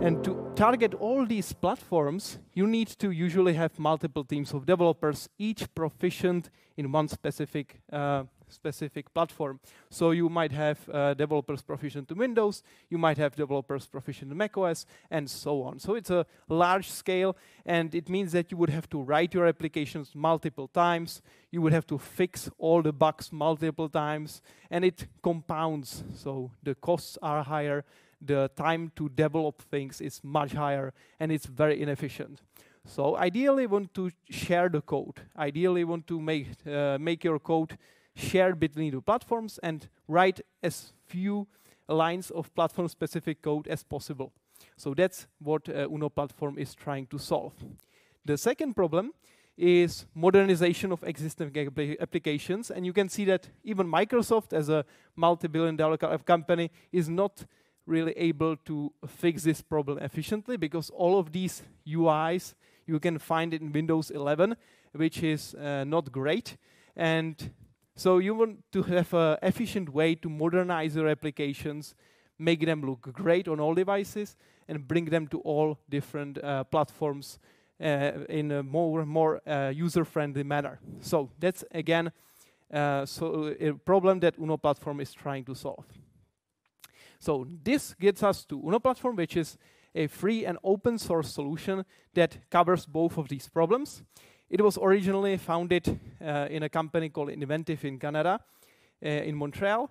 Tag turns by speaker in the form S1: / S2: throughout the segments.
S1: And to target all these platforms, you need to usually have multiple teams of developers, each proficient in one specific platform. So you might have developers proficient to Windows, you might have developers proficient to macOS, and so on. So it's a large scale, and it means that you would have to write your applications multiple times, you would have to fix all the bugs multiple times, and it compounds. So the costs are higher, the time to develop things is much higher, and it's very inefficient. So ideally want to share the code. Ideally want to make your code shared between the platforms and write as few lines of platform-specific code as possible. So that's what UNO platform is trying to solve. The second problem is modernization of existing applications, and you can see that even Microsoft, as a multi-billion-dollar company, is not really able to fix this problem efficiently, because all of these UIs you can find in Windows 11, which is not great. And so you want to have an efficient way to modernize your applications, make them look great on all devices, and bring them to all different platforms in a more user-friendly manner. So that's, again, a problem that UNO platform is trying to solve. So this gets us to UNO platform, which is a free and open source solution that covers both of these problems. It was originally founded in a company called Inventive in Canada, in Montreal.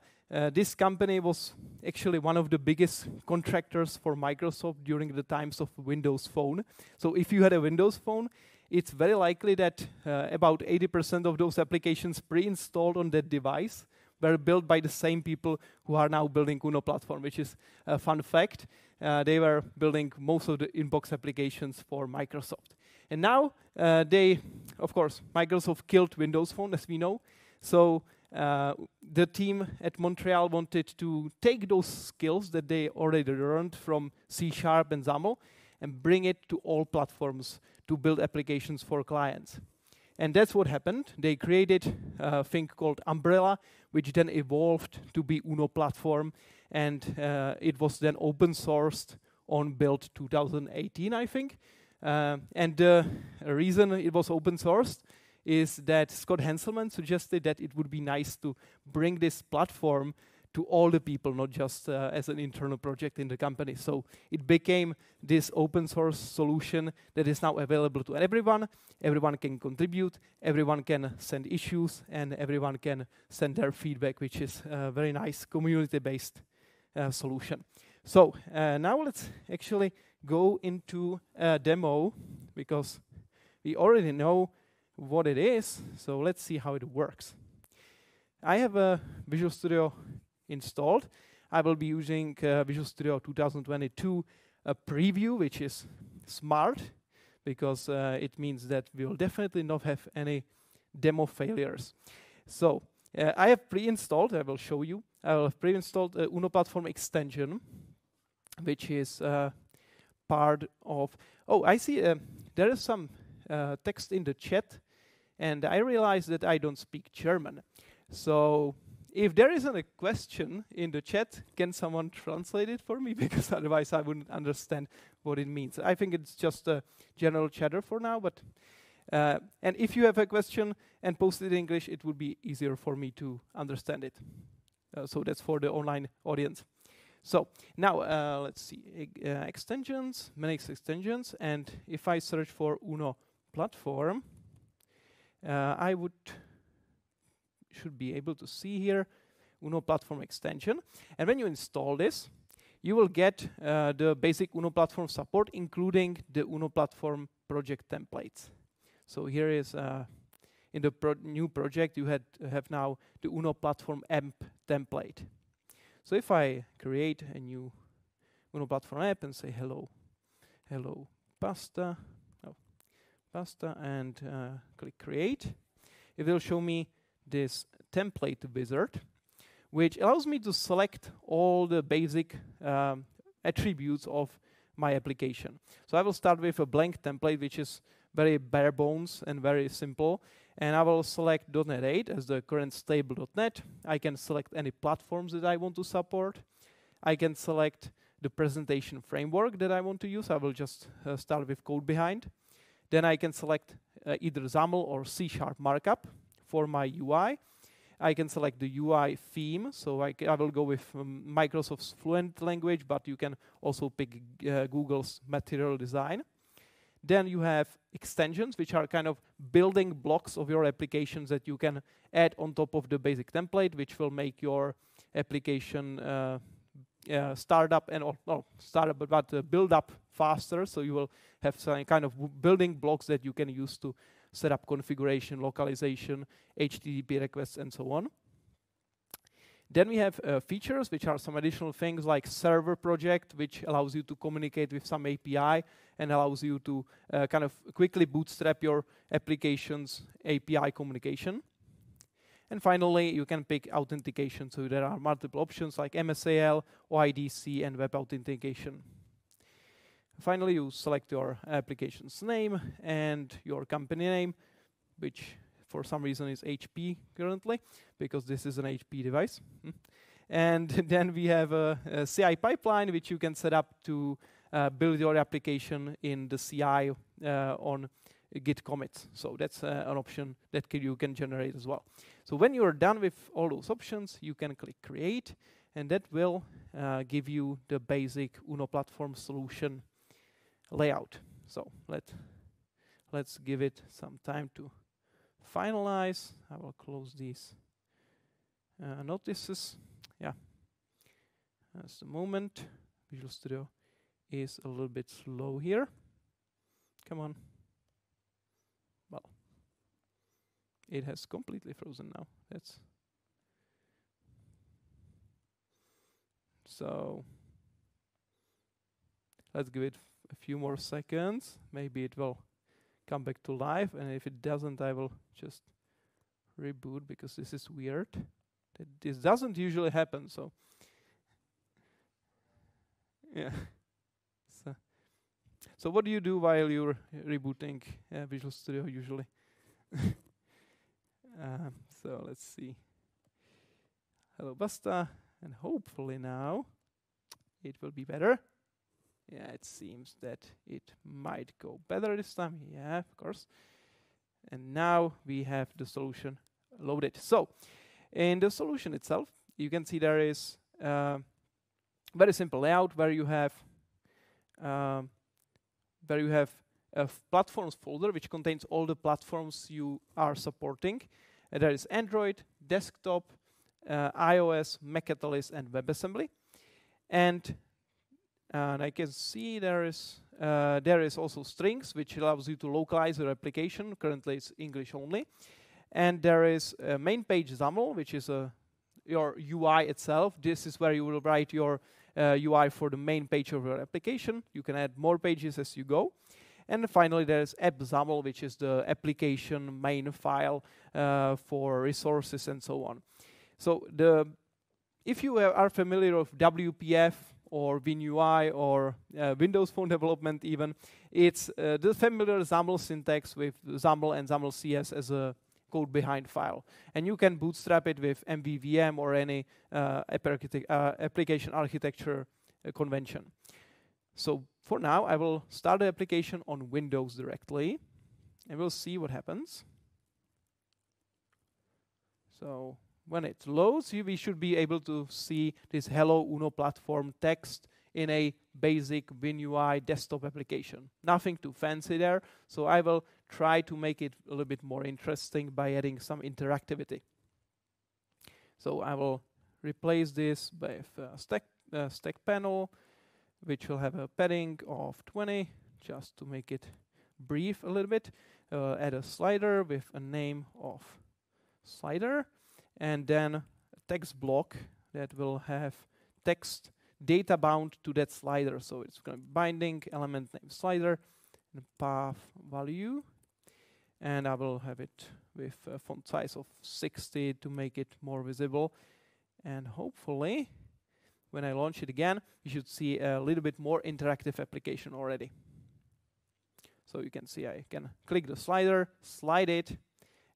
S1: This company was actually one of the biggest contractors for Microsoft during the times of Windows Phone. So if you had a Windows Phone, it's very likely that about 80% of those applications pre-installed on that device were built by the same people who are now building UNO platform, which is a fun fact. They were building most of the inbox applications for Microsoft. And now of course, Microsoft killed Windows Phone, as we know. So the team at Montreal wanted to take those skills that they already learned from C# and XAML and bring it to all platforms to build applications for clients. And that's what happened. They created a thing called Umbrella, which then evolved to be UNO platform, and it was then open sourced on build 2018, I think. And the reason it was open sourced is that Scott Hanselman suggested that it would be nice to bring this platform to all the people, not just as an internal project in the company. So it became this open source solution that is now available to everyone. Everyone can contribute, everyone can send issues, and everyone can send their feedback, which is a very nice community-based solution. So now let's actually go into a demo, because we already know what it is. So let's see how it works. I have a Visual Studio installed. I will be using Visual Studio 2022 preview, which is smart, because it means that we will definitely not have any demo failures. So I have pre-installed, I will show you, I will have pre-installed a UNO platform extension, which is part of, oh, I see there is some text in the chat, and I realize that I don't speak German. So if there isn't a question in the chat, can someone translate it for me? Because otherwise I wouldn't understand what it means. I think it's just a general chatter for now, but and if you have a question and post it in English, it would be easier for me to understand it. So that's for the online audience. So now let's see, extensions, manage extensions, and if I search for UNO platform, I should be able to see here UNO platform extension. And when you install this, you will get the basic UNO platform support, including the UNO platform project templates. So here is in the new project, you have now the UNO platform AMP template. So if I create a new UNO platform app and say hello BASTA, and click create, it will show me this template wizard, which allows me to select all the basic attributes of my application. So I will start with a blank template, which is very bare bones and very simple. And I will select .NET 8 as the current stable .NET. I can select any platforms that I want to support. I can select the presentation framework that I want to use. I will just start with code behind. Then I can select either XAML or C# markup for my UI. I can select the UI theme, so I will go with Microsoft's Fluent language, but you can also pick Google's Material Design. Then you have extensions, which are kind of building blocks of your applications that you can add on top of the basic template, which will make your application startup and build up faster. So you will have some kind of building blocks that you can use to set up configuration, localization, HTTP requests, and so on. Then we have features, which are some additional things like server project, which allows you to communicate with some API and allows you to kind of quickly bootstrap your application's API communication. And finally, you can pick authentication. So there are multiple options like MSAL, OIDC, and web authentication. Finally, you select your application's name and your company name, which for some reason is HP currently, because this is an HP device. And then we have a CI pipeline, which you can set up to build your application in the CI on Git commits. So that's an option that you can generate as well. So when you're done with all those options, you can click Create, and that will give you the basic UNO platform solution layout. So let's give it some time to finalize. I will close these notices. Yeah, that's the moment. Visual Studio is a little bit slow here. Come on. Well, it has completely frozen now. That's so. Let's give it a few more seconds. Maybe it will come back to life, and if it doesn't, I will just reboot, because this is weird. This doesn't usually happen, so yeah. So what do you do while you're rebooting Visual Studio usually? So let's see. Hello BASTA, and hopefully now it will be better. Yeah, it seems that it might go better this time. Yeah, of course. And now we have the solution loaded. So in the solution itself, you can see there is a very simple layout where you have a platforms folder which contains all the platforms you are supporting. And there is Android, desktop, iOS, Mac Catalyst, and WebAssembly. And I can see there is also strings, which allows you to localize your application. Currently, it's English only. And there is a main page XAML, which is your UI itself. This is where you will write your UI for the main page of your application. You can add more pages as you go. And finally, there's app XAML, which is the application main file for resources and so on. So if you are familiar with WPF or WinUI or Windows Phone development even, it's the familiar XAML syntax with XAML and XAML CS as a code behind file. And you can bootstrap it with MVVM or any application architecture convention. So for now, I will start the application on Windows directly, and we'll see what happens. So when it loads, we should be able to see this Hello UNO platform text in a basic WinUI desktop application. Nothing too fancy there, so I will try to make it a little bit more interesting by adding some interactivity. So I will replace this with a stack panel, which will have a padding of 20, just to make it brief a little bit. Add a slider with a name of slider, and then a text block that will have text data bound to that slider. So it's going to be binding element name slider and path value, and I will have it with a font size of 60 to make it more visible. And hopefully, when I launch it again, you should see a little bit more interactive application already. So you can see I can click the slider, slide it,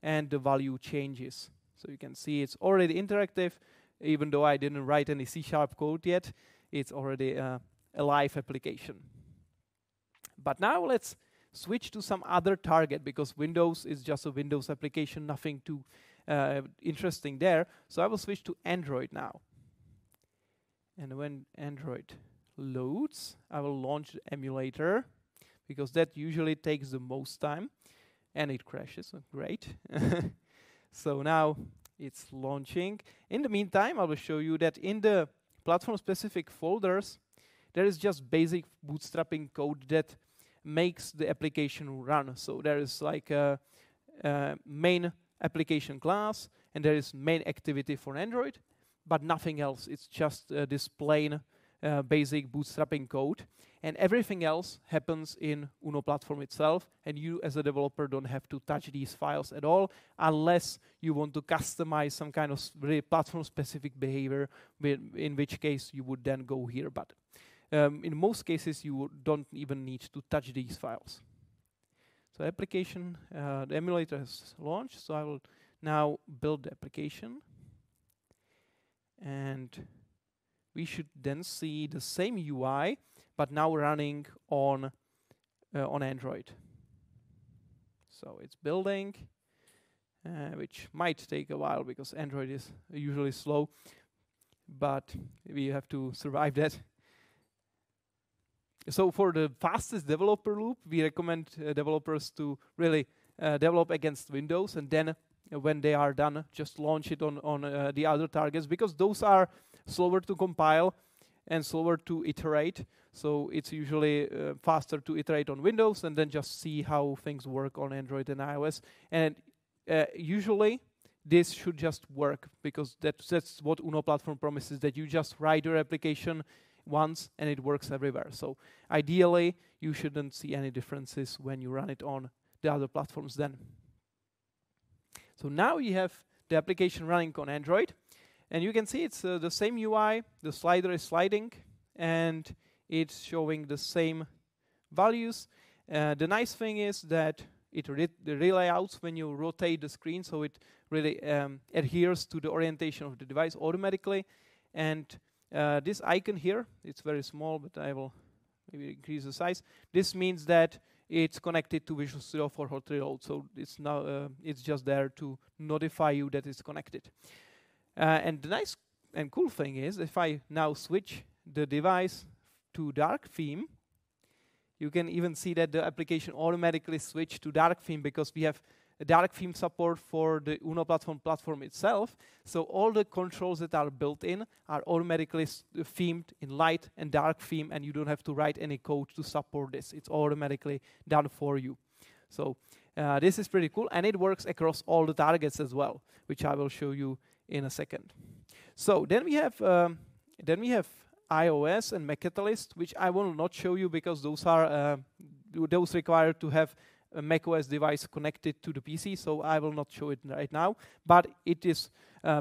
S1: and the value changes. So you can see it's already interactive, even though I didn't write any C# code yet. It's already a live application. But now let's switch to some other target, because Windows is just a Windows application, nothing too interesting there. So I will switch to Android now. And when Android loads, I will launch the emulator, because that usually takes the most time, and it crashes. So great. So now it's launching. In the meantime, I will show you that in the platform-specific folders, there is just basic bootstrapping code that makes the application run. So there is like a main application class, and there is main activity for Android, but nothing else. It's just this plain basic bootstrapping code, and everything else happens in UNO platform itself, and you as a developer don't have to touch these files at all, unless you want to customize some kind of really platform-specific behavior, in which case you would then go here. But in most cases, you don't even need to touch these files. So application, the emulator is launched, so I will now build the application. And we should then see the same UI, but now running on Android. So it's building, which might take a while because Android is usually slow, but we have to survive that. So for the fastest developer loop, we recommend developers to really develop against Windows, and then when they are done, just launch it on the other targets, because those are slower to compile and slower to iterate. So it's usually faster to iterate on Windows and then just see how things work on Android and iOS. And usually this should just work, because that's what UNO platform promises, that you just write your application once and it works everywhere. So ideally, you shouldn't see any differences when you run it on the other platforms then. So now you have the application running on Android, and you can see it's the same UI, the slider is sliding, and it's showing the same values. The nice thing is that it relayouts when you rotate the screen, so it really adheres to the orientation of the device automatically. And this icon here, it's very small, but I will maybe increase the size. This means that it's connected to Visual Studio for Hot Reload, so it's now it's just there to notify you that it's connected. And the nice and cool thing is, if I now switch the device to dark theme, you can even see that the application automatically switched to dark theme, because we have a dark theme support for the UNO platform itself. So all the controls that are built in are automatically themed in light and dark theme, and you don't have to write any code to support this. It's automatically done for you. So this is pretty cool, and it works across all the targets as well, which I will show you in a second. So then we have iOS and Mac Catalyst, which I will not show you because those are those require to have a macOS device connected to the PC, so I will not show it right now. But it is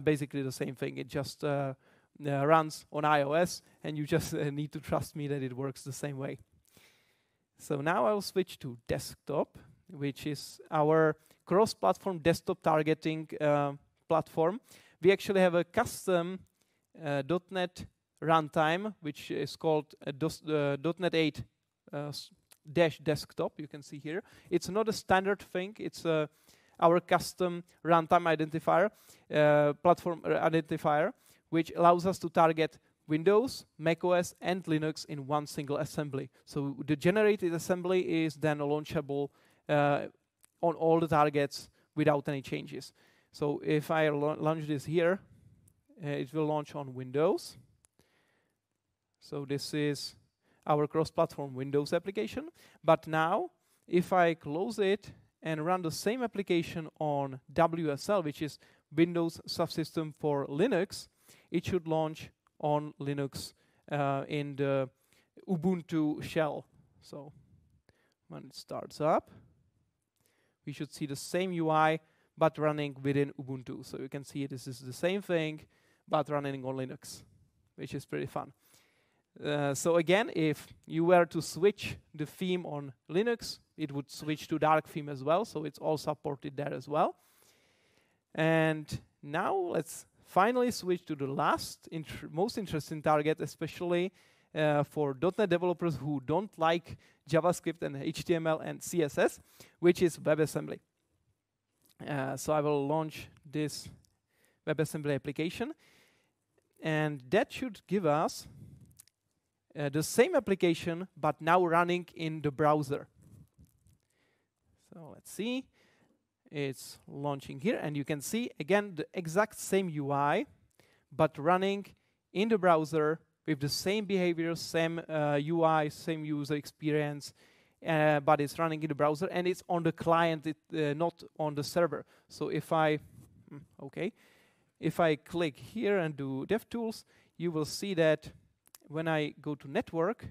S1: basically the same thing. It just runs on iOS, and you just need to trust me that it works the same way. So now I will switch to desktop, which is our cross-platform desktop targeting platform. We actually have a custom .NET runtime, which is called .NET 8 desktop. You can see here. It's not a standard thing. It's our custom runtime identifier, platform identifier, which allows us to target Windows, macOS, and Linux in one single assembly. So the generated assembly is then launchable on all the targets without any changes. So if I launch this here, it will launch on Windows. So this is our cross-platform Windows application. But now, if I close it and run the same application on WSL, which is Windows Subsystem for Linux, it should launch on Linux in the Ubuntu shell. So when it starts up, we should see the same UI, but running within Ubuntu. So you can see this is the same thing, but running on Linux, which is pretty fun. So again, if you were to switch the theme on Linux, it would switch to dark theme as well, so it's all supported there as well. And now let's finally switch to the last most interesting target, especially for .NET developers who don't like JavaScript and HTML and CSS, which is WebAssembly. So I will launch this WebAssembly application, and that should give us the same application, but now running in the browser. So let's see. It's launching here, and you can see again the exact same UI, but running in the browser with the same behavior, same UI, same user experience, but it's running in the browser and it's on the client, not on the server. So if I click here and do DevTools, you will see that when I go to network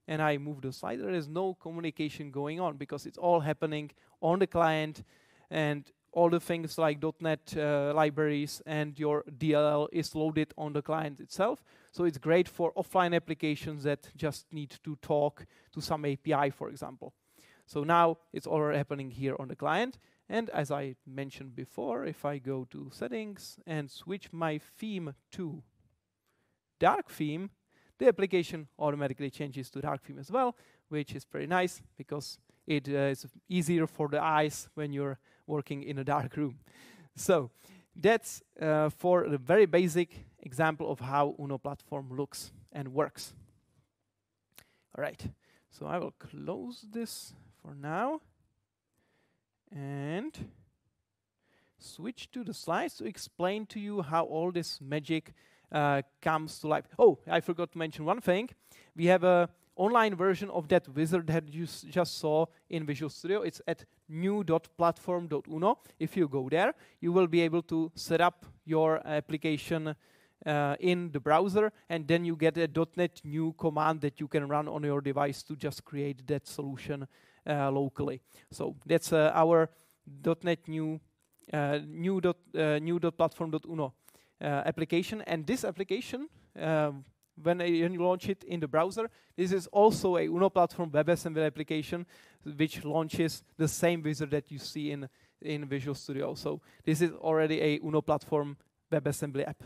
S1: and I move the slide, there is no communication going on because it's all happening on the client, and all the things like .NET libraries and your DLL is loaded on the client itself. So it's great for offline applications that just need to talk to some API, for example. So now it's all happening here on the client. And as I mentioned before, if I go to settings and switch my theme to dark theme, the application automatically changes to dark theme as well, which is pretty nice because it is easier for the eyes when you're working in a dark room. So that's for the very basic example of how UNO platform looks and works. All right, so I will close this for now and switch to the slides to explain to you how all this magic comes to life. Oh, I forgot to mention one thing. We have a online version of that wizard that you just saw in Visual Studio. It's at new.platform.uno. If you go there, you will be able to set up your application in the browser, and then you get a .NET new command that you can run on your device to just create that solution locally. So that's our .NET new.platform.uno application, and this application, when you launch it in the browser, this is also a UNO platform WebAssembly application, which launches the same wizard that you see in Visual Studio. So this is already a UNO platform WebAssembly app.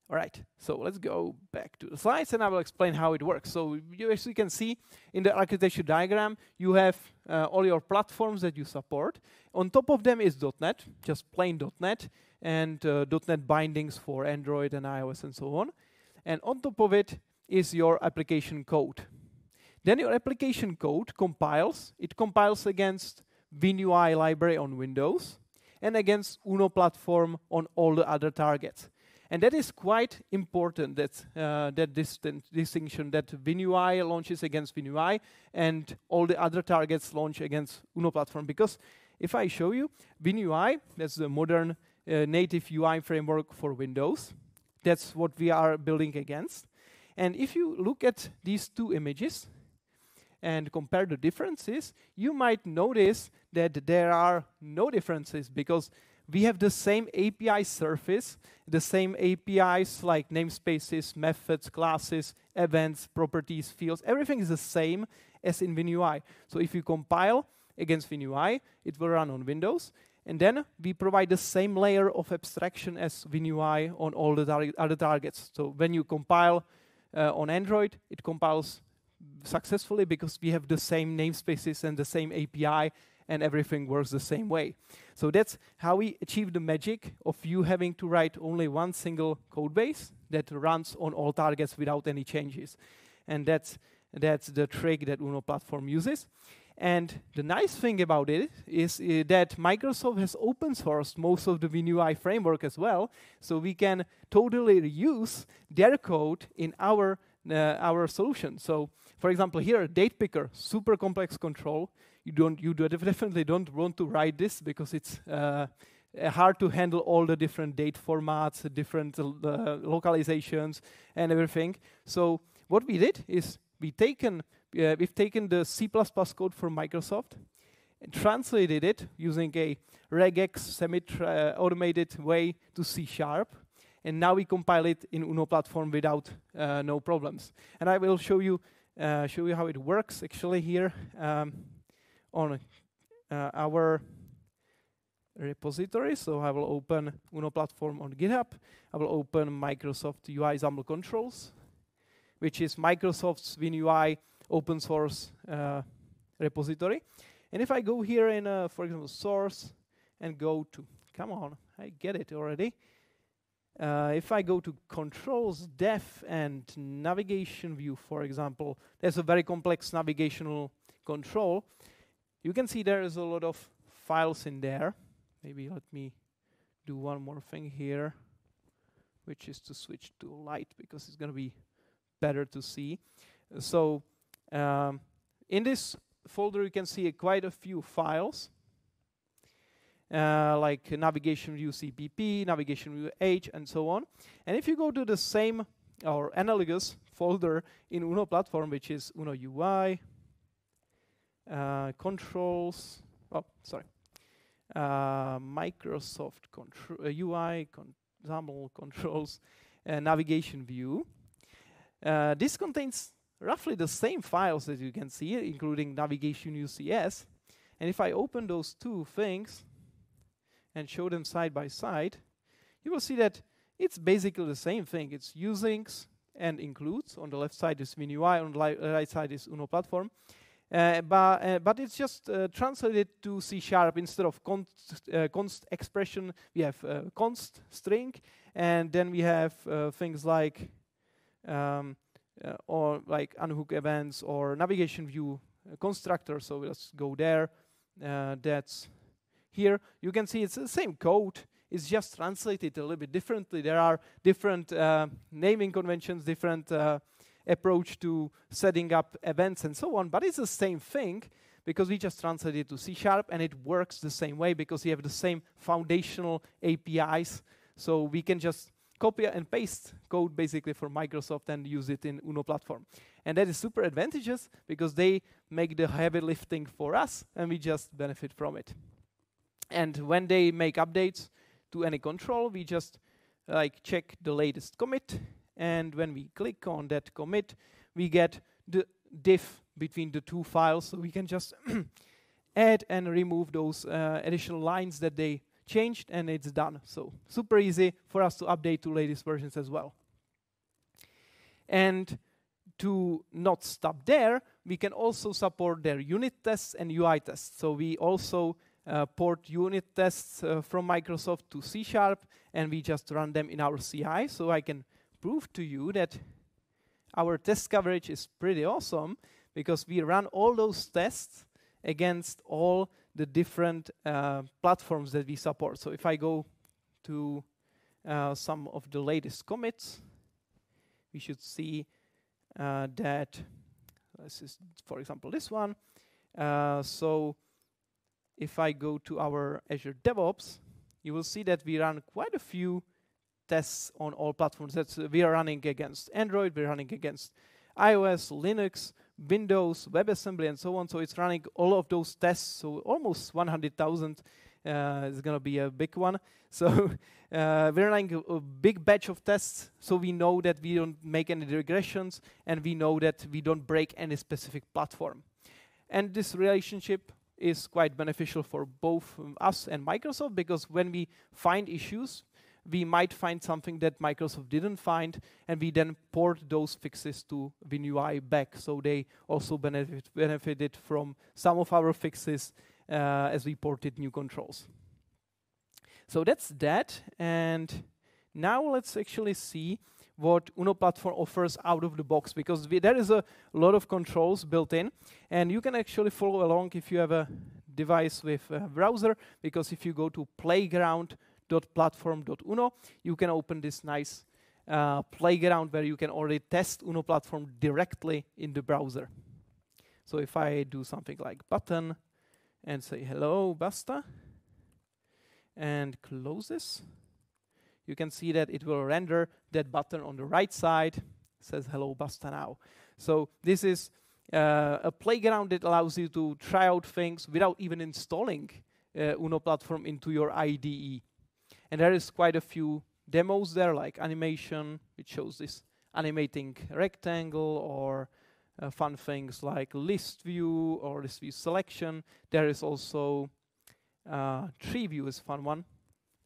S1: All right, so let's go back to the slides and I will explain how it works. So as you can see in the architecture diagram, you have all your platforms that you support. On top of them is .NET, just plain .NET, and .NET bindings for Android and iOS and so on. And on top of it is your application code. Then your application code compiles. It compiles against WinUI library on Windows and against UNO platform on all the other targets. And that is quite important, that distinction, that WinUI launches against WinUI and all the other targets launch against UNO platform. Because if I show you, WinUI, that's the modern native UI framework for Windows. That's what we are building against. And if you look at these two images and compare the differences, you might notice that there are no differences because we have the same API surface, the same APIs like namespaces, methods, classes, events, properties, fields. Everything is the same as in WinUI. So if you compile against WinUI, it will run on Windows. And then we provide the same layer of abstraction as WinUI on all the other targets. So when you compile on Android, it compiles successfully because we have the same namespaces and the same API, and everything works the same way. So that's how we achieve the magic of you having to write only one single code base that runs on all targets without any changes. And that's the trick that UNO platform uses. And the nice thing about it is that Microsoft has open sourced most of the WinUI framework as well, so we can totally reuse their code in our solution. So, for example, here, date picker, super complex control. You definitely don't want to write this because it's hard to handle all the different date formats, different localizations, and everything. So what we did is we've taken the C++ code from Microsoft and translated it using a regex semi-automated way to C#. And now we compile it in UNO platform without no problems. And I will show you how it works actually here on our repository. So I will open UNO platform on GitHub. I will open Microsoft UI XAML controls. which is Microsoft's WinUI open source repository. And if I go here in, for example, source and go to, come on, I get it already. If I go to controls, def, and navigation view, for example, there's a very complex navigational control. You can see there is a lot of files in there. Maybe let me do one more thing here, which is to switch to light because it's going to be better to see. So in this folder, you can see quite a few files. Like navigation view CPP, navigation view H, and so on. And if you go to the same or analogous folder in UNO platform, which is UNO UI, controls, Microsoft UI, example controls, navigation view. This contains roughly the same files that you can see, including navigation UCS. And if I open those two things and show them side by side, you will see that it's basically the same thing. It's usings and includes. On the left side is WinUI, on the right side is UNO platform. But it's just translated to C# instead of const expression. We have const string, and then we have things like or like unhook events or navigation view constructor. So let's go there. That's here. You can see it's the same code. It's just translated a little bit differently. There are different naming conventions, different approach to setting up events and so on, but it's the same thing because we just translated it to C# and it works the same way because we have the same foundational APIs. So we can just copy and paste code basically for Microsoft and use it in UNO platform. And that is super advantageous because they make the heavy lifting for us and we just benefit from it. And when they make updates to any control, we just like check the latest commit. And when we click on that commit, we get the diff between the two files. So we can just add and remove those additional lines that they changed, and it's done. So super easy for us to update to latest versions as well. And to not stop there, we can also support their unit tests and UI tests. So we also port unit tests from Microsoft to C#, and we just run them in our CI. So I can prove to you that our test coverage is pretty awesome because we run all those tests against all the different platforms that we support. So if I go to some of the latest commits, we should see that this is, for example, this one. So if I go to our Azure DevOps, you will see that we run quite a few tests on all platforms. That's we are running against Android, we're running against iOS, Linux, Windows, WebAssembly, and so on. So it's running all of those tests. So almost 100,000 is going to be a big one. So we're running a big batch of tests. So we know that we don't make any regressions, and we know that we don't break any specific platform. And this relationship is quite beneficial for both us and Microsoft, because when we find issues, we might find something that Microsoft didn't find, and we then port those fixes to WinUI back. So they also benefited from some of our fixes as we ported new controls. So that's that. And now let's actually see what UNO platform offers out of the box, because there is a lot of controls built in, and you can actually follow along if you have a device with a browser, because if you go to playground.platform.uno, you can open this nice playground where you can already test UNO platform directly in the browser. So if I do something like button and say hello BASTA and close this, you can see that it will render that button on the right side. It says hello BASTA now. So this is a playground that allows you to try out things without even installing UNO platform into your IDE. And there is quite a few demos there, like animation, which shows this animating rectangle, or fun things like list view or list view selection. There is also tree view is a fun one.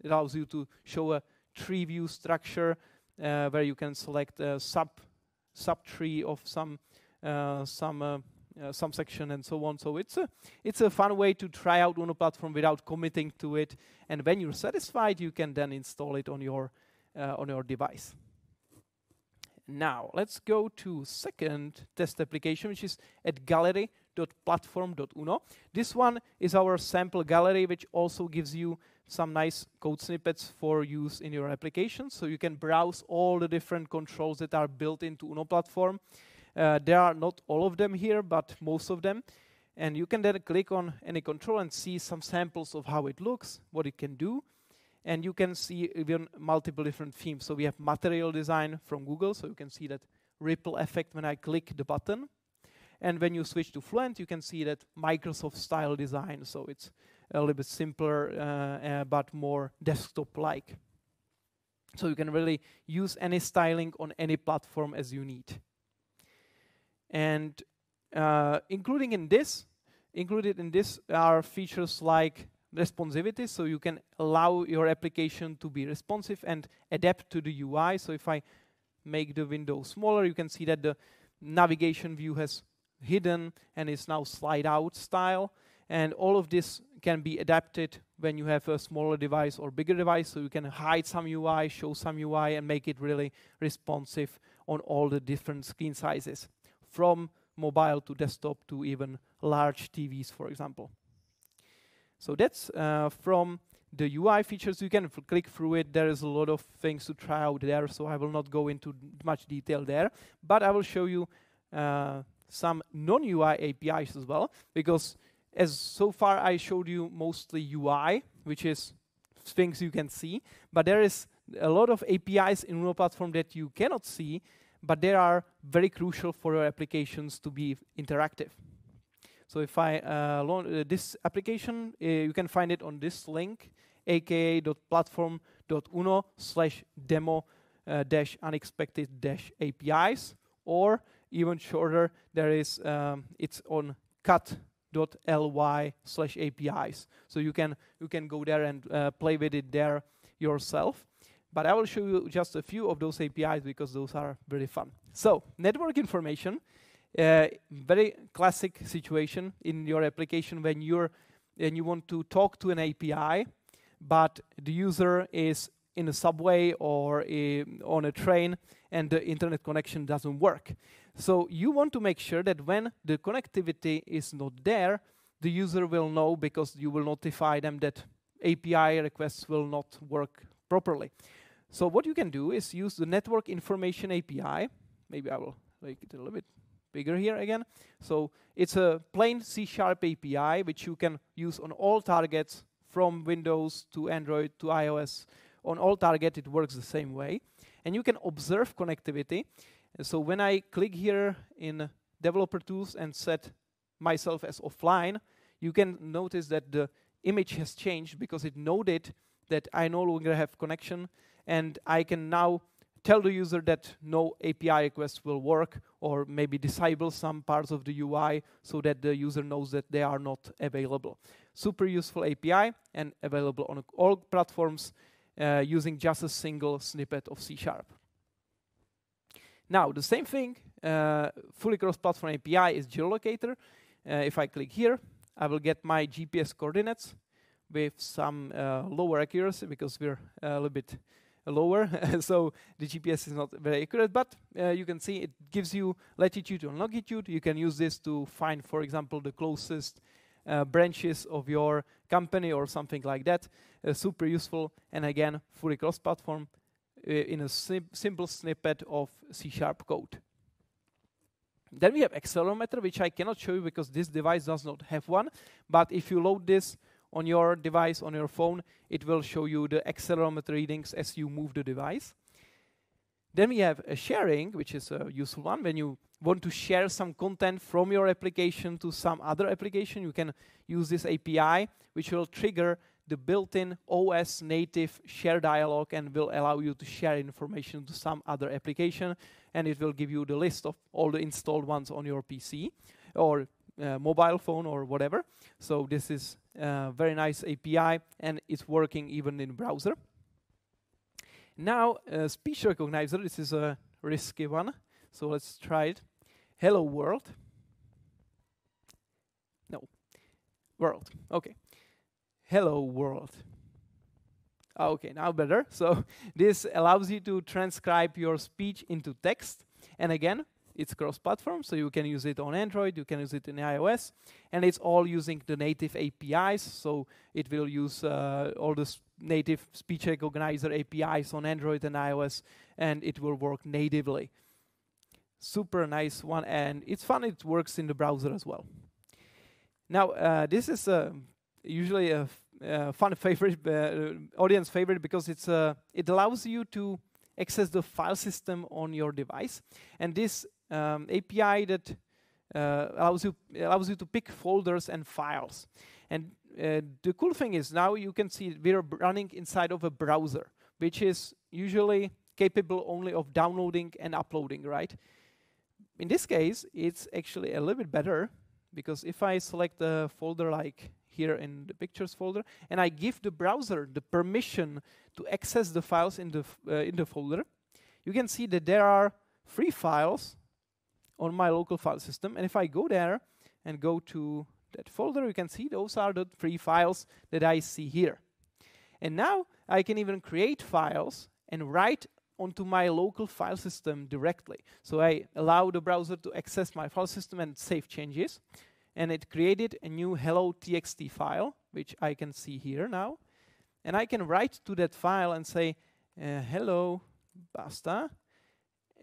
S1: It allows you to show a tree view structure where you can select subtree of some section and so on. So it's a fun way to try out Uno platform without committing to it. And when you're satisfied, you can then install it on your device. Now let's go to second test application, which is at gallery.platform.uno. This one is our sample gallery, which also gives you some nice code snippets for use in your application. So you can browse all the different controls that are built into Uno platform. There are not all of them here, but most of them. And you can then click on any control and see some samples of how it looks, what it can do. And you can see even multiple different themes. So we have material design from Google, so you can see that ripple effect when I click the button. And when you switch to Fluent, you can see that Microsoft style design. So it's a little bit simpler, but more desktop-like. So you can really use any styling on any platform as you need. And included in this are features like responsivity, so you can allow your application to be responsive and adapt to the UI. So if I make the window smaller, you can see that the navigation view has hidden and is now slide out style. And all of this can be adapted when you have a smaller device or bigger device, so you can hide some UI, show some UI, and make it really responsive on all the different screen sizes, from mobile to desktop to even large TVs, for example. So that's from the UI features. You can click through it. There is a lot of things to try out there, so I will not go into much detail there. But I will show you some non-UI APIs as well, because as so far I showed you mostly UI, which is things you can see, but there is a lot of APIs in Uno platform that you cannot see, but they are very crucial for your applications to be interactive. So if I launch this application, you can find it on this link, aka.platform.uno/demo-unexpected-apis, or even shorter, there is it's on cut.ly/apis. So you can go there and play with it there yourself. But I will show you just a few of those APIs because those are very fun. So network information, very classic situation in your application when you want to talk to an API, but the user is in a subway or on a train and the internet connection doesn't work. So you want to make sure that when the connectivity is not there, the user will know, because you will notify them that API requests will not work properly. So what you can do is use the network information API. Maybe I will make it a little bit bigger here again. So it's a plain C# API, which you can use on all targets, from Windows to Android to iOS. On all targets, it works the same way. And you can observe connectivity. So when I click here in Developer Tools and set myself as offline, you can notice that the image has changed because it noted that I no longer have connection, and I can now tell the user that no API request will work, or maybe disable some parts of the UI so that the user knows that they are not available. Super useful API and available on all platforms using just a single snippet of C#. Now, the same thing, fully cross-platform API is geolocator. If I click here, I will get my GPS coordinates with some lower accuracy because we're a little bit lower, so the GPS is not very accurate, but you can see it gives you latitude and longitude. You can use this to find, for example, the closest branches of your company or something like that. Super useful, and again, fully cross-platform in a simple snippet of C# code. Then we have accelerometer, which I cannot show you because this device does not have one, but if you load this on your device, on your phone, it will show you the accelerometer readings as you move the device. Then we have a sharing, which is a useful one. When you want to share some content from your application to some other application, you can use this API, which will trigger the built-in OS native share dialog and will allow you to share information to some other application, and it will give you the list of all the installed ones on your PC or mobile phone or whatever. So this is a very nice API, and it's working even in browser. Now, speech recognizer, this is a risky one. So let's try it. Hello world. No, world. Okay. Hello world. Okay, now better. So this allows you to transcribe your speech into text. And again, it's cross-platform, so you can use it on Android, you can use it in iOS, and it's all using the native APIs. So it will use all the native speech recognizer APIs on Android and iOS, and it will work natively. Super nice one, and it's fun. It works in the browser as well. Now, this is usually a fun favorite, audience favorite, because it allows you to access the file system on your device, and this API that allows you to pick folders and files. And the cool thing is now you can see we're running inside of a browser, which is usually capable only of downloading and uploading, right? In this case, it's actually a little bit better, because if I select a folder like here in the pictures folder, and I give the browser the permission to access the files in the folder, you can see that there are 3 files on my local file system. And if I go there and go to that folder, you can see those are the 3 files that I see here. And now I can even create files and write onto my local file system directly. So I allow the browser to access my file system and save changes. And it created a new hello.txt file, which I can see here now. And I can write to that file and say, hello, BASTA,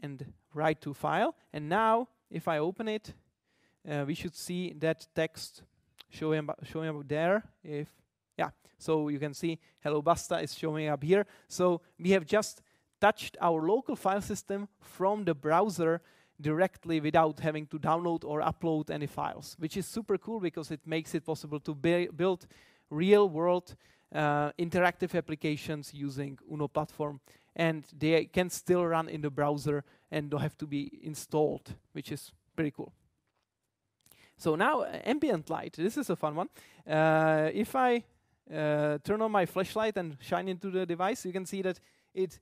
S1: and write to file. And now, if I open it, we should see that text showing up there. So you can see hello, BASTA is showing up here. So we have just touched our local file system from the browser directly without having to download or upload any files, which is super cool because it makes it possible to build real-world interactive applications using UNO platform, and they can still run in the browser and don't have to be installed, which is pretty cool. So now ambient light, this is a fun one. If I turn on my flashlight and shine into the device, you can see that it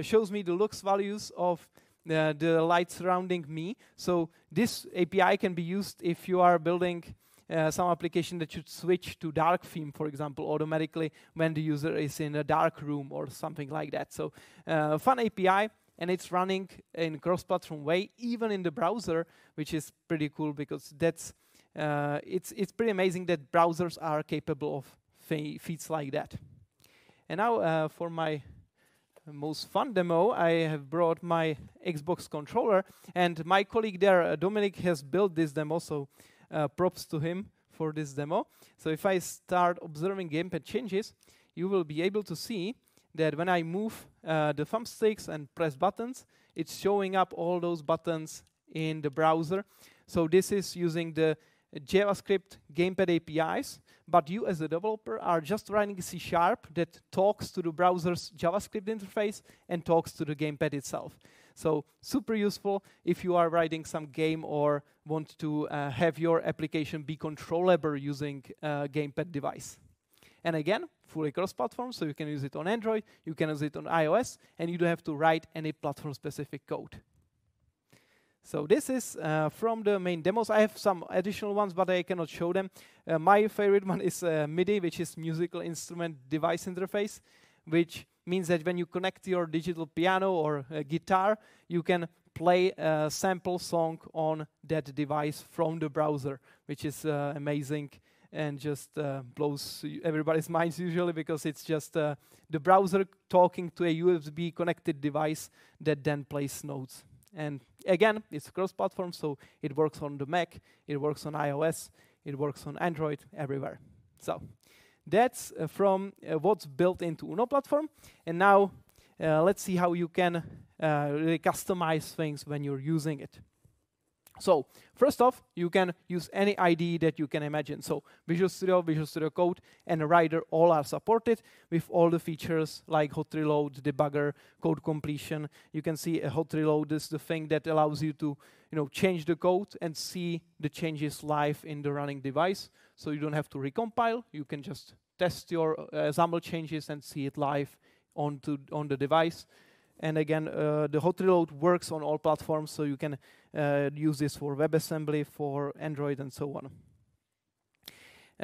S1: shows me the lux values of the light surrounding me. So this API can be used if you are building some application that should switch to dark theme, for example, automatically when the user is in a dark room or something like that. So fun API, and it's running in cross-platform way, even in the browser, which is pretty cool because that's it's pretty amazing that browsers are capable of feats like that. And now for my most fun demo, I have brought my Xbox controller, and my colleague there, Dominic, has built this demo, so props to him for this demo. So if I start observing gamepad changes, you will be able to see that when I move the thumbsticks and press buttons, it's showing up all those buttons in the browser. So this is using the JavaScript gamepad APIs, but you as a developer are just writing C# that talks to the browser's JavaScript interface and talks to the gamepad itself. So super useful if you are writing some game or want to have your application be controllable using a gamepad device. And again, fully cross-platform, so you can use it on Android, you can use it on iOS, and you don't have to write any platform-specific code. So this is from the main demos. I have some additional ones, but I cannot show them. My favorite one is MIDI, which is musical instrument device interface, which means that when you connect your digital piano or guitar, you can play a sample song on that device from the browser, which is amazing and just blows everybody's minds usually, because it's just the browser talking to a USB connected device that then plays notes. And again, it's cross-platform, so it works on the Mac, it works on iOS, it works on Android, everywhere. So that's from what's built into UNO platform. And now let's see how you can really customize things when you're using it. So first off, you can use any IDE that you can imagine. So Visual Studio Code, and Rider all are supported with all the features like Hot Reload, debugger, code completion. You can see a Hot Reload is the thing that allows you to change the code and see the changes live in the running device. So you don't have to recompile. You can just test your XAML changes and see it live on the device. And again, the Hot Reload works on all platforms, so you can use this for WebAssembly, for Android, and so on.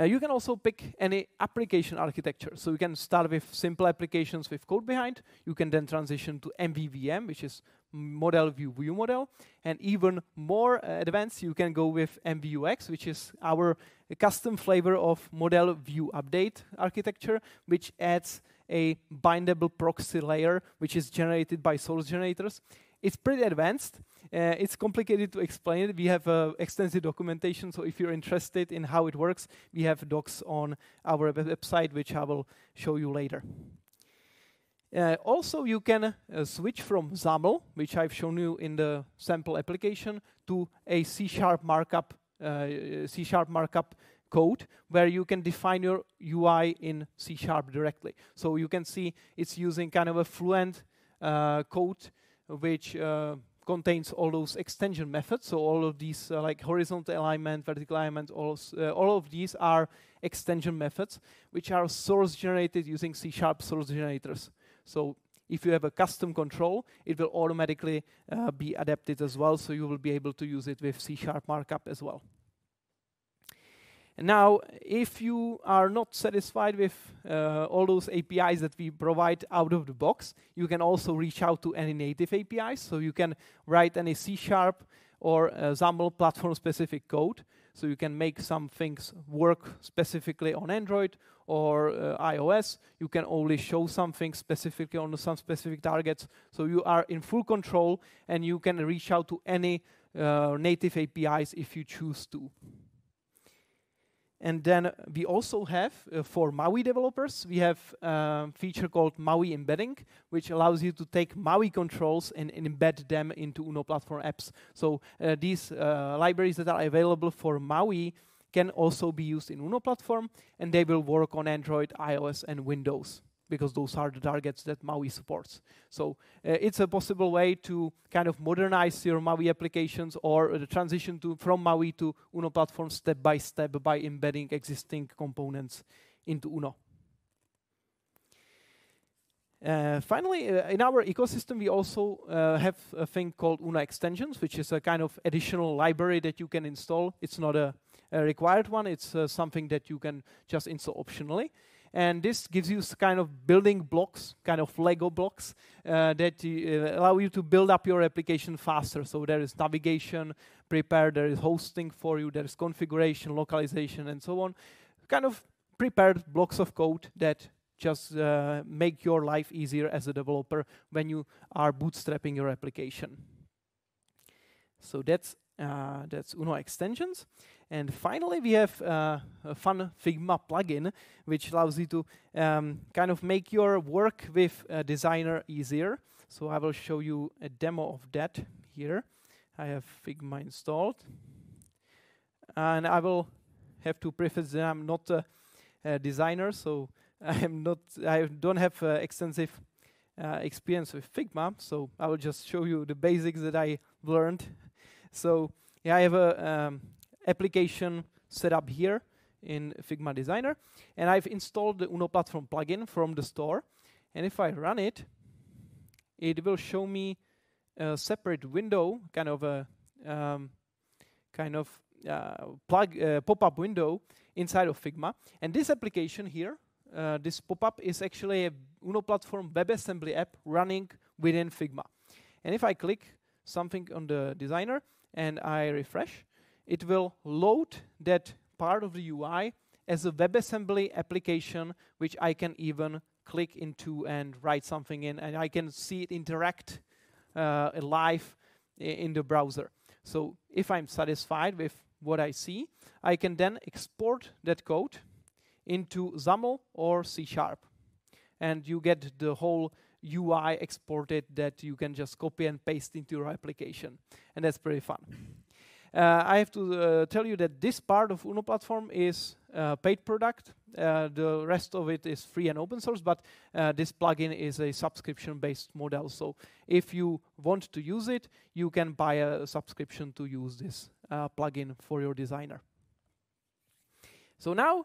S1: You can also pick any application architecture. So you can start with simple applications with code behind. You can then transition to MVVM, which is model view model. And even more advanced, you can go with MVUX, which is our custom flavor of model view update architecture, which adds a bindable proxy layer, which is generated by source generators. It's pretty advanced. It's complicated to explain it. We have extensive documentation, so if you're interested in how it works, we have docs on our website, which I will show you later. Also, you can switch from XAML, which I've shown you in the sample application, to a C# markup code, where you can define your UI in C# directly. So you can see it's using kind of a fluent code, which contains all those extension methods. So all of these, like horizontal alignment, vertical alignment, all of these are extension methods, which are source generated using C# source generators. So if you have a custom control, it will automatically be adapted as well, so you will be able to use it with C# markup as well. And now, if you are not satisfied with all those APIs that we provide out of the box, you can also reach out to any native APIs. So you can write any C# or XAML platform-specific code. So you can make some things work specifically on Android or iOS. You can only show something specifically on some specific targets. So you are in full control, and you can reach out to any native APIs if you choose to. And then we also have, for MAUI developers, we have a feature called MAUI embedding, which allows you to take MAUI controls and embed them into UNO platform apps. So these libraries that are available for MAUI can also be used in UNO platform, and they will work on Android, iOS, and Windows, because those are the targets that MAUI supports. So it's a possible way to kind of modernize your MAUI applications, or the transition from MAUI to UNO platform step by step by embedding existing components into UNO. Finally, in our ecosystem, we also have a thing called UNO extensions, which is a kind of additional library that you can install. It's not a required one. It's something that you can just install optionally. And this gives you kind of building blocks, kind of Lego blocks, that allow you to build up your application faster. So there is navigation prepared, there is hosting for you, there is configuration, localization, and so on. Kind of prepared blocks of code that just make your life easier as a developer when you are bootstrapping your application. So that's UNO extensions. And finally, we have a fun Figma plugin, which allows you to kind of make your work with a designer easier. So I will show you a demo of that here. I have Figma installed. And I will have to preface that I'm not a designer, so I don't have extensive experience with Figma, so I will just show you the basics that I learned. So yeah, I have a application set up here in Figma Designer, and I've installed the UNO platform plugin from the store. And if I run it, it will show me a separate window, kind of a pop-up window inside of Figma. And this application here, this pop-up is actually a UNO platform WebAssembly app running within Figma. And if I click something on the designer and I refresh, it will load that part of the UI as a WebAssembly application, which I can even click into and write something in, and I can see it interact live in the browser. So if I'm satisfied with what I see, I can then export that code into XAML or C#. And you get the whole UI exported that you can just copy and paste into your application. And that's pretty fun. I have to tell you that this part of UNO platform is a paid product. The rest of it is free and open source, but this plugin is a subscription-based model. So if you want to use it, you can buy a subscription to use this plugin for your designer. So now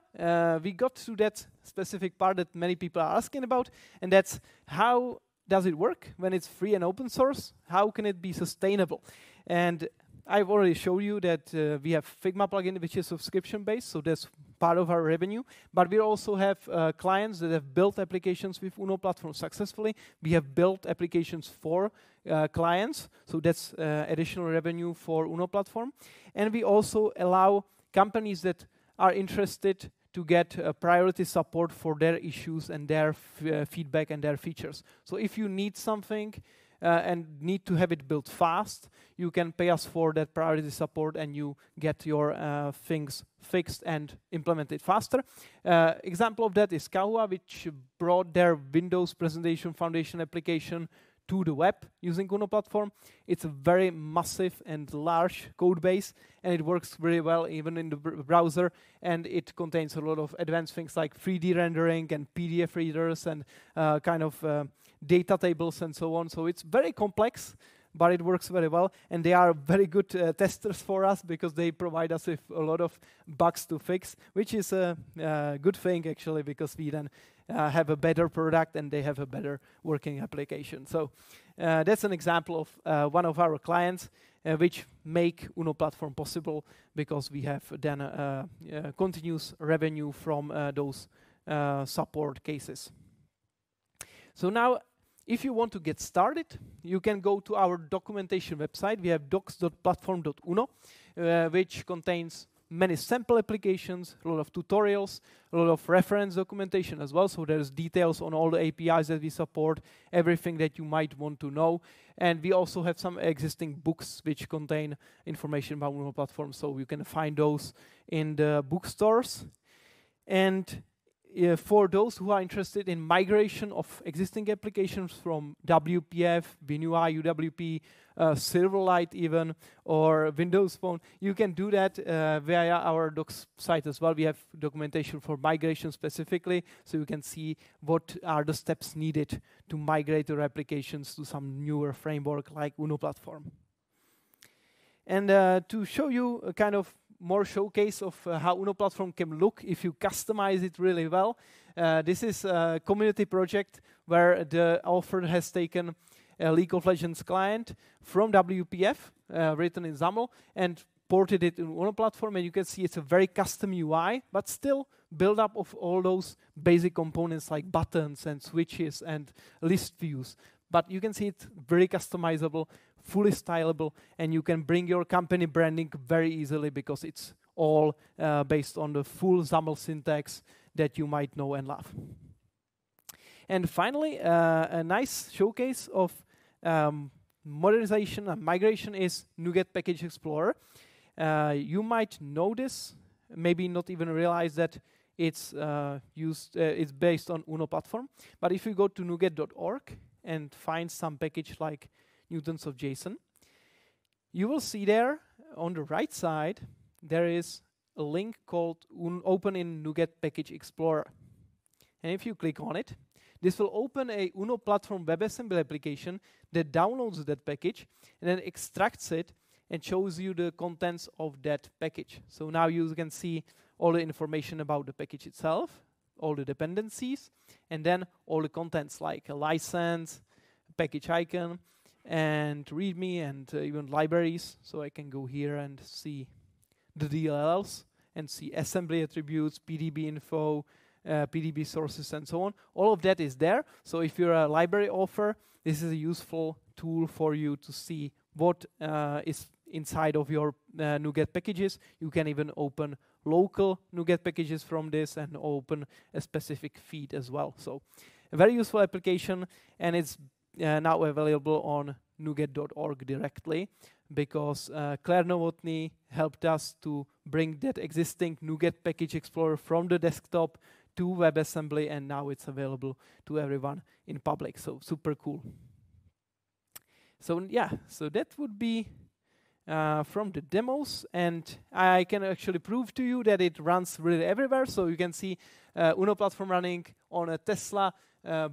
S1: we got to that specific part that many people are asking about, and that's how does it work when it's free and open source? How can it be sustainable? And I've already showed you that we have Figma plugin, which is subscription-based, so that's part of our revenue. But we also have clients that have built applications with Uno platform successfully. We have built applications for clients, so that's additional revenue for Uno platform. And we also allow companies that are interested to get priority support for their issues and their feedback and their features. So if you need something and need to have it built fast, you can pay us for that priority support and you get your things fixed and implemented faster. Example of that is Kahua, which brought their Windows Presentation Foundation application to the web using Uno platform. It's a very massive and large code base, and it works very well even in the browser, and it contains a lot of advanced things like 3D rendering and PDF readers and kind of data tables and so on. So it's very complex, but it works very well, and they are very good testers for us because they provide us with a lot of bugs to fix, which is a good thing actually, because we then have a better product and they have a better working application. So that's an example of one of our clients which make Uno platform possible, because we have then continuous revenue from those support cases. So now, if you want to get started, you can go to our documentation website. We have docs.platform.uno, which contains many sample applications, a lot of tutorials, a lot of reference documentation as well. So there's details on all the APIs that we support, everything that you might want to know. And we also have some existing books which contain information about Uno platform, so you can find those in the bookstores. And for those who are interested in migration of existing applications from WPF, WinUI, UWP, Silverlight even, or Windows Phone, you can do that via our docs site as well. We have documentation for migration specifically, so you can see what are the steps needed to migrate your applications to some newer framework like Uno platform. And to show you a kind of more showcase of how Uno platform can look if you customize it really well. This is a community project where the author has taken a League of Legends client from WPF, written in XAML, and ported it in Uno platform, and you can see it's a very custom UI, but still build up of all those basic components like buttons and switches and list views. But you can see it's very customizable, fully stylable, and you can bring your company branding very easily because it's all based on the full XAML syntax that you might know and love. And finally, a nice showcase of modernization and migration is NuGet Package Explorer. You might know this, maybe not even realize that it's it's based on Uno platform. But if you go to nuget.org and find some package like newtons of JSON, you will see there on the right side there is a link called Open in NuGet Package Explorer. And if you click on it, this will open a Uno platform WebAssembly application that downloads that package and then extracts it and shows you the contents of that package. So now you can see all the information about the package itself, all the dependencies, and then all the contents like a license, a package icon, and README, and even libraries. So I can go here and see the DLLs and see assembly attributes, PDB info, PDB sources, and so on. All of that is there. So if you're a library author, this is a useful tool for you to see what is inside of your NuGet packages. You can even open local NuGet packages from this and open a specific feed as well. So a very useful application, and it's now available on nuget.org directly, because Claire Novotny helped us to bring that existing NuGet Package Explorer from the desktop to WebAssembly, and now it's available to everyone in public. So super cool. So yeah, so that would be from the demos, and I can actually prove to you that it runs really everywhere. So you can see Uno platform running on a Tesla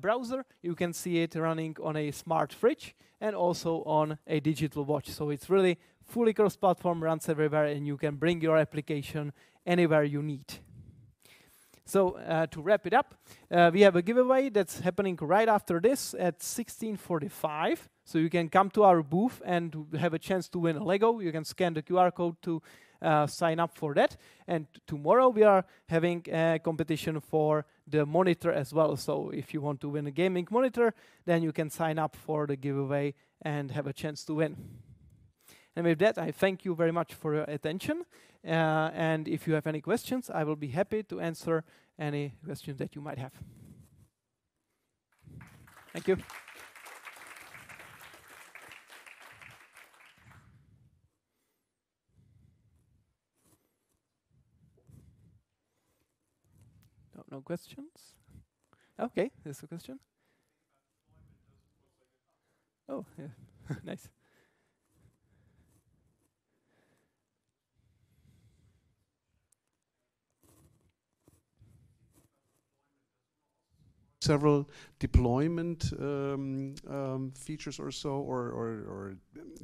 S1: browser. You can see it running on a smart fridge and also on a digital watch. So it's really fully cross-platform, runs everywhere, and you can bring your application anywhere you need. So to wrap it up, we have a giveaway that's happening right after this at 16:45. So you can come to our booth and have a chance to win a Lego. You can scan the QR code to sign up for that. And tomorrow we are having a competition for the monitor as well. So if you want to win a gaming monitor, then you can sign up for the giveaway and have a chance to win. And with that, I thank you very much for your attention. And if you have any questions, I will be happy to answer any questions that you might have. Thank you. No questions? Okay, there's a question. Oh, yeah, nice.
S2: Several deployment features or so, or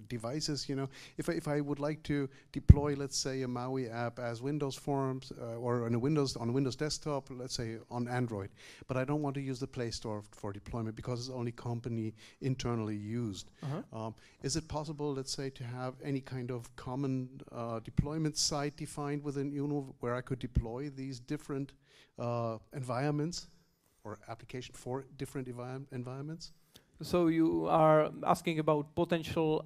S2: devices. You know, if I would like to deploy, let's say, a MAUI app as Windows Forms or on a Windows desktop, let's say on Android, but I don't want to use the Play Store for deployment because it's only company internally used. Is it possible, let's say, to have any kind of common deployment site defined within UNO where I could deploy these different environments? Or application for different environments?
S1: So you are asking about potential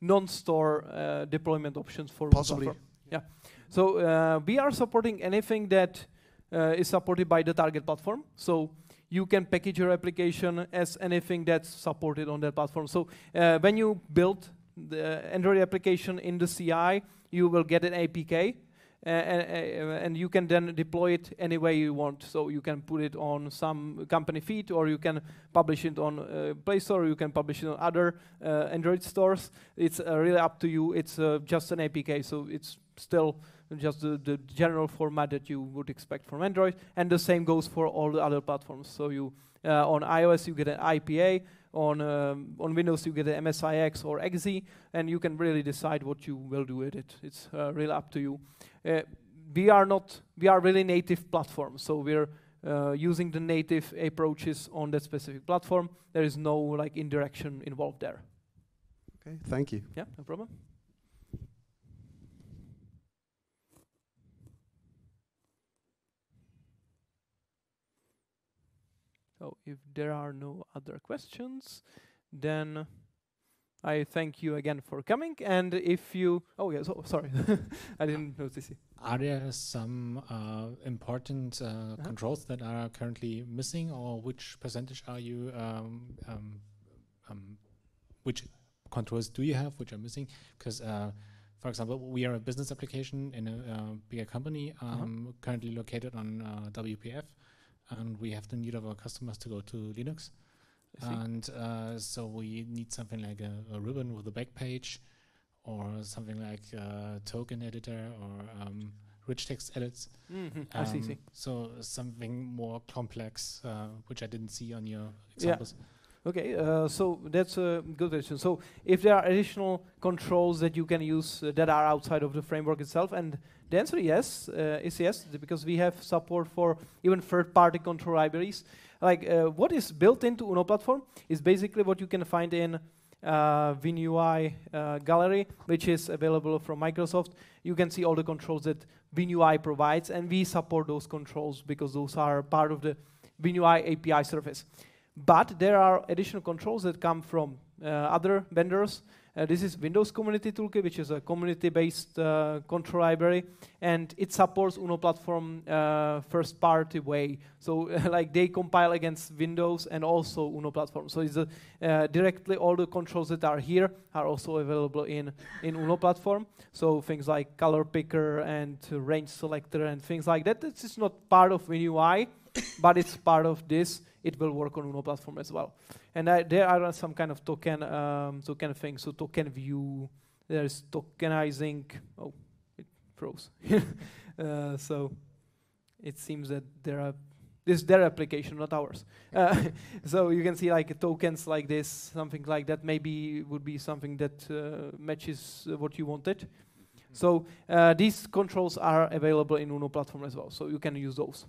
S1: non-store deployment options for
S2: possibly.
S1: Yeah. So we are supporting anything that is supported by the target platform. So you can package your application as anything that's supported on that platform. So when you build the Android application in the CI, you will get an APK. And you can then deploy it any way you want. So you can put it on some company feed, or you can publish it on Play Store, or you can publish it on other Android stores. It's really up to you. It's just an APK, so it's still just the general format that you would expect from Android. And the same goes for all the other platforms. So you on iOS you get an IPA. On Windows you get an MSIX or XZ, and you can really decide what you will do with it. It's really up to you. We are really native platform, so we're using the native approaches on that specific platform. There is no like indirection involved there.
S2: Okay, thank you.
S1: Yeah, no problem. So if there are no other questions, then I thank you again for coming. And if you, oh yes, oh, sorry, I didn't notice it.
S3: Are there some important controls that are currently missing, or which percentage are you? Which controls do you have which are missing? Because, for example, we are a business application in a bigger company, currently located on WPF. And we have the need of our customers to go to Linux. And so we need something like a ribbon with a back page, or something like a token editor, or rich text edits.
S1: I see.
S3: So something more complex, which I didn't see on your examples.
S1: Yeah. Okay, so that's a good question. So if there are additional controls that you can use that are outside of the framework itself, and the answer is yes, because we have support for even third-party control libraries. Like what is built into UNO platform is basically what you can find in WinUI gallery, which is available from Microsoft. You can see all the controls that WinUI provides, and we support those controls because those are part of the WinUI API service. But there are additional controls that come from other vendors. This is Windows Community Toolkit, which is a community-based control library, and it supports UNO platform first-party way. So like they compile against Windows and also UNO platform. So it's directly all the controls that are here are also available in UNO platform. So things like color picker and range selector and things like that. This is not part of WinUI, but it's part of this. It will work on UNO platform as well. And there are some kind of token things. So token view, there's tokenizing. Oh, it froze. So it seems that this is their application, not ours. So you can see like tokens like this, something like that. Maybe would be something that matches what you wanted. So these controls are available in Uno platform as well, so you can use those.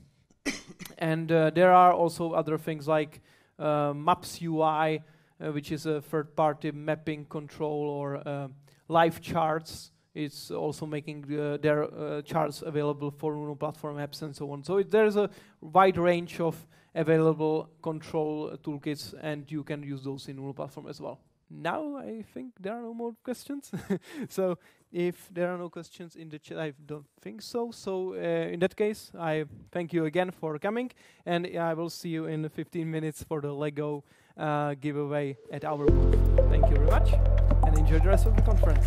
S1: And there are also other things like Maps UI, which is a third-party mapping control, or live charts. It's also making their charts available for Uno platform apps and so on. So there's a wide range of available control toolkits, and you can use those in Uno platform as well. Now I think there are no more questions. So if there are no questions in the chat, I don't think so. So in that case, I thank you again for coming, and I will see you in 15 minutes for the Lego giveaway at our booth. Thank you very much, and enjoy the rest of the conference.